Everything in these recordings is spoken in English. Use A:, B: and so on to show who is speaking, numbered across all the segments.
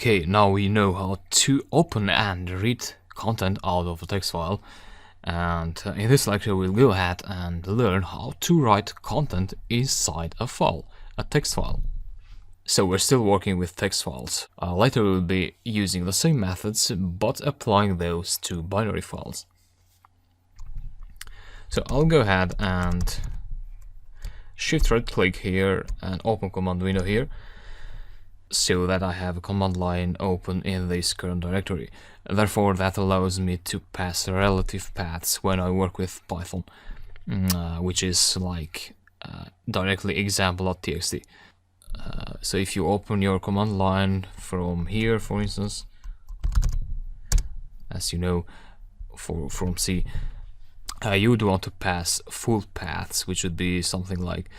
A: Okay, now we know how to open and read content out of a text file, and in this lecture we'll go ahead and learn how to write content inside a file, a text file. So we're still working with text files. Later we'll be using the same methods but applying those to binary files. So I'll go ahead and shift right click here and open command window here, so that I have a command line open in this current directory. Therefore, that allows me to pass relative paths when I work with Python, which is like directly example.txt. So if you open your command line from here, for instance, as you know, from C, you would want to pass full paths, which would be something like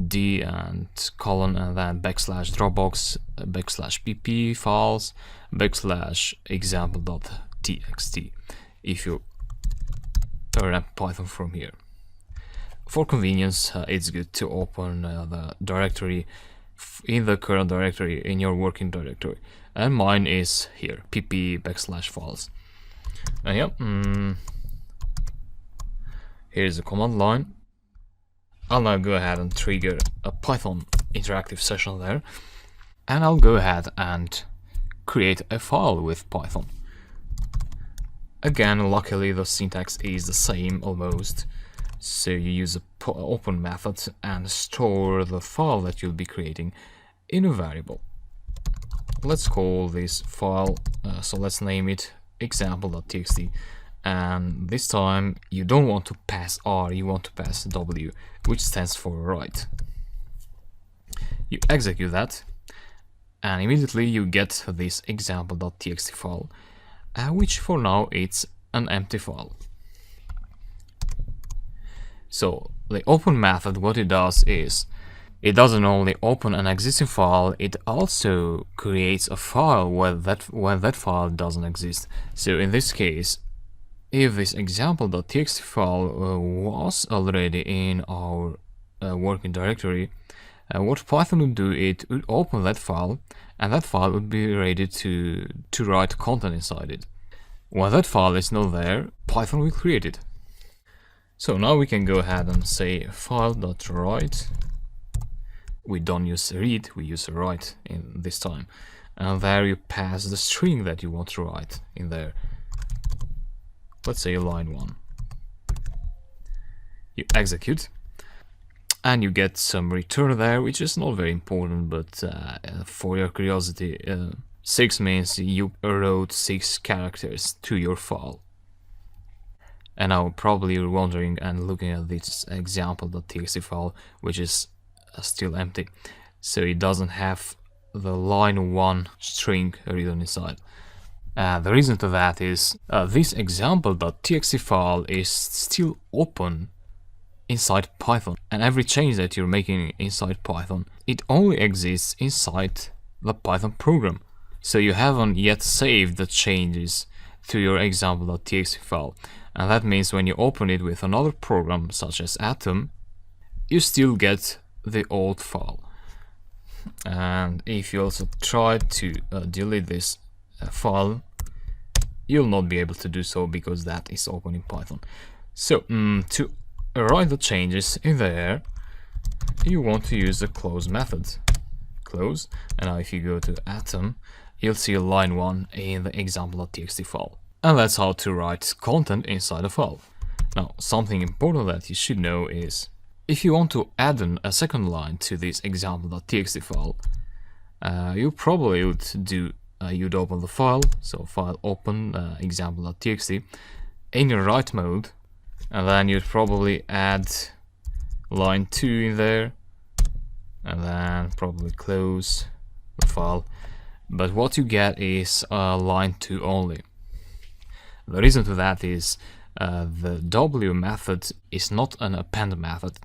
A: d and colon and then backslash dropbox backslash pp files backslash example.txt if you run Python from here. For convenience, it's good to open the directory in the current directory, in your working directory, and mine is here, pp backslash files. And yeah, here's the command line. I'll now go ahead and trigger a Python interactive session there, and I'll go ahead and create a file with Python. Again, luckily the syntax is the same almost, so you use a open method and store the file that you'll be creating in a variable. Let's call this file, so let's name it example.txt. And this time you don't want to pass R, you want to pass W, which stands for write. You execute that, and immediately you get this example.txt file, which for now it's an empty file. So the open method, what it does is, it doesn't only open an existing file, it also creates a file when that file doesn't exist. So in this case, if this example.txt file was already in our working directory, what Python would do, it would open that file, and that file would be ready to write content inside it. When that file is not there, Python will create it. So now we can go ahead and say file.write. We don't use read, we use write in this time, and there you pass the string that you want to write in there. Let's say line 1. You execute, and you get some return there, which is not very important, but for your curiosity, 6 means you wrote 6 characters to your file. And now probably you're wondering and looking at this example.txt file, which is still empty, so it doesn't have the line 1 string written inside. The reason to that is this example.txt file is still open inside Python, and every change that you're making inside Python, it only exists inside the Python program. So you haven't yet saved the changes to your example.txt file, and that means when you open it with another program such as Atom, you still get the old file. And if you also try to delete this file, you'll not be able to do so because that is open in Python. So to write the changes in there, you want to use the close method. Close, and now if you go to Atom, you'll see line 1 in the example.txt file. And that's how to write content inside a file. Now, something important that you should know is, if you want to add a second line to this example.txt file, you probably would do you'd open the file, so file open example.txt in your write mode, and then you'd probably add line 2 in there, and then probably close the file. But what you get is line 2 only. The reason to that is the W method is not an append method.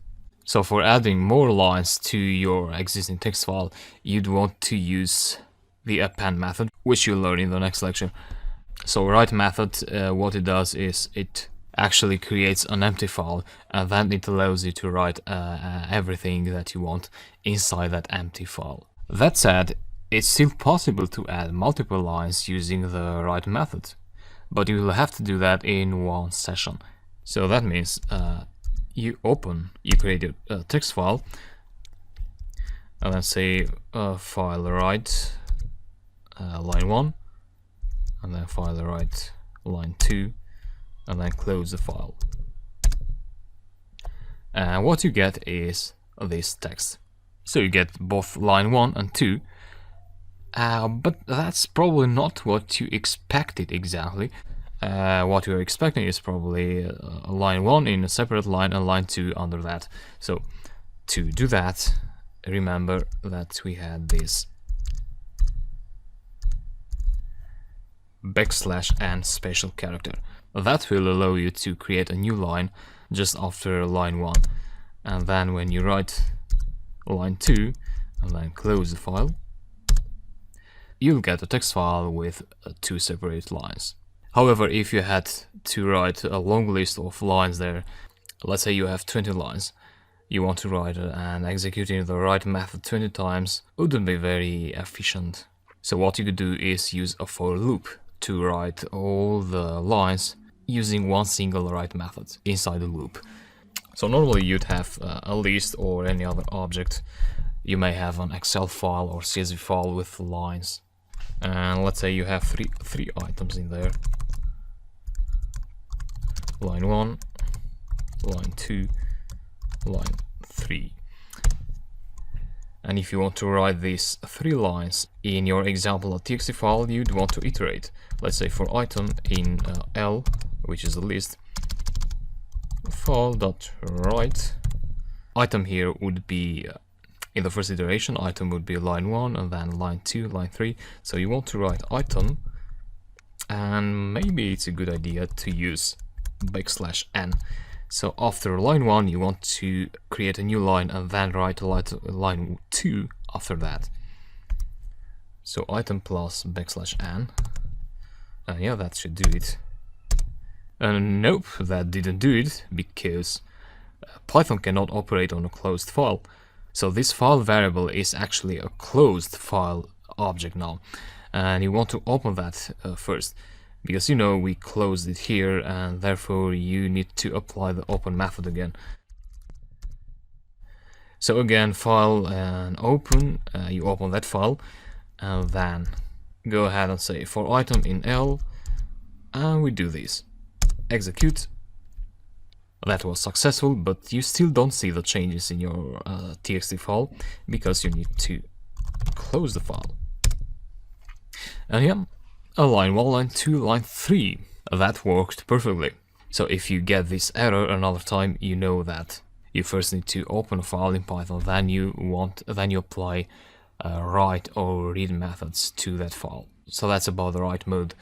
A: So for adding more lines to your existing text file, you'd want to use the append method, which you'll learn in the next lecture. So write method, what it does is it actually creates an empty file, and then it allows you to write everything that you want inside that empty file. That said, It's still possible to add multiple lines using the write method, but you will have to do that in one session. So that means you create a text file, and then say file write line 1, and then file write line 2, and then close the file. And what you get is this text. So you get both line 1 and 2, but that's probably not what you expected exactly. What you're expecting is probably a line 1 in a separate line and line 2 under that. So to do that, remember that we had this \n special character. That will allow you to create a new line just after line 1. And then when you write line 2 and then close the file, you'll get a text file with 2 separate lines. However, if you had to write a long list of lines there, let's say you have 20 lines, you want to write and executing the write method 20 times wouldn't be very efficient. So what you could do is use a for loop to write all the lines using one single write method inside the loop. So normally you'd have a list or any other object. You may have an Excel file or CSV file with lines. And let's say you have three items in there. Line 1, line 2, line 3. And if you want to write these 3 lines in your example.txt file, you'd want to iterate. Let's say for item in L, which is a list, file.write. Item here would be, in the first iteration, item would be line 1 and then line 2, line 3. So you want to write item, and maybe it's a good idea to use \n. So after line 1 you want to create a new line and then write line 2 after that. So item plus \n, and yeah, that should do it. Nope, that didn't do it, because Python cannot operate on a closed file. So this file variable is actually a closed file object now, and you want to open that first, because you know we closed it here, and therefore you need to apply the open method again. So again, file and open, you open that file, and then go ahead and say for item in L, and we do this. Execute. That was successful, but you still don't see the changes in your txt file, because you need to close the file. And yeah, line 1, line 2, line 3, that worked perfectly. So if you get this error another time, you know that you first need to open a file in Python, then you apply write or read methods to that file. So that's about the write mode.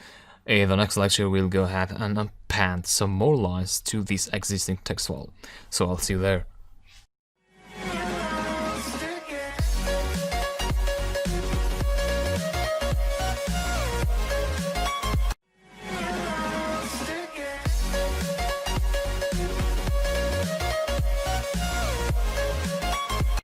A: In the next lecture, we'll go ahead and append some more lines to this existing text file. So I'll see you there.